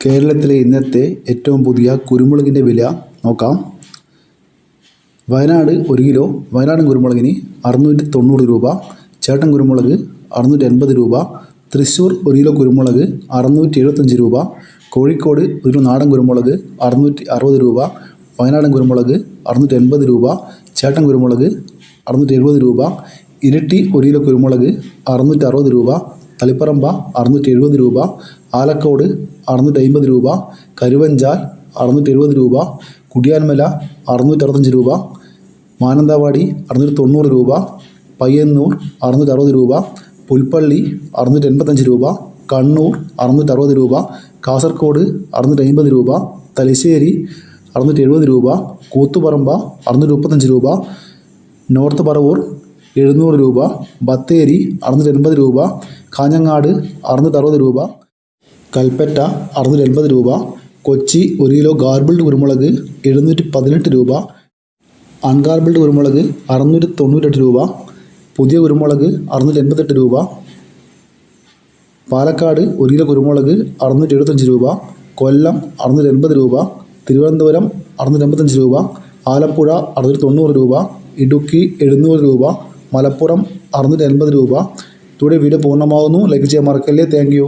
കേരളത്തിലെ ഇന്നത്തെ ഏറ്റവും പുതിയ കുരുമുളകിൻ്റെ വില നോക്കാം. വയനാട് 1 കിലോ വയനാടൻ കുരുമുളകിന് 690 രൂപ. ചേട്ടൻ കുരുമുളക് 680 രൂപ. തൃശ്ശൂർ 1 കിലോ കുരുമുളക് 675 രൂപ. കോഴിക്കോട് 1 കിലോ നാടൻ കുരുമുളക് 660 രൂപ. വയനാടൻ കുരുമുളക് 680 രൂപ. ചേട്ടൻ കുരുമുളക് 670 രൂപ. ഇരിട്ടി 1 കിലോ കുരുമുളക് 660 രൂപ. തളിപ്പറമ്പ 670 രൂപ. ആലക്കോട് 650 രൂപ. കരുവഞ്ചാൽ 670 രൂപ. കുടിയാൻമല 665 രൂപ. മാനന്തവാടി 690 രൂപ. പയ്യന്നൂർ 660 രൂപ. പുൽപ്പള്ളി 685 രൂപ. കണ്ണൂർ 660 രൂപ. കാസർഗോഡ് 650 രൂപ. തലശ്ശേരി 670 രൂപ. കൂത്തുപറമ്പ 635 രൂപ. നോർത്ത് പറവൂർ 700 രൂപ. ബത്തേരി 680 രൂപ. കാഞ്ഞങ്ങാട് 660 രൂപ. കൽപ്പറ്റ 680 രൂപ. കൊച്ചി 1 കിലോ ഗാർബിൾഡ് കുരുമുളക് 718 രൂപ. അൺഗാർബിൾഡ് കുരുമുളക് 698 രൂപ. പുതിയ കുരുമുളക് 688 രൂപ. പാലക്കാട് 1 കിലോ കുരുമുളക് 675 രൂപ. കൊല്ലം 680 രൂപ. തിരുവനന്തപുരം 685 രൂപ. ആലപ്പുഴ 690 രൂപ. ഇടുക്കി 700 രൂപ. മലപ്പുറം 680 രൂപ. ഇതോടെ വീഡിയോ പൂർണ്ണമാകുന്നു. ലൈക്ക് ചെയ്യാൻ മറക്കല്ലേ. Thank you.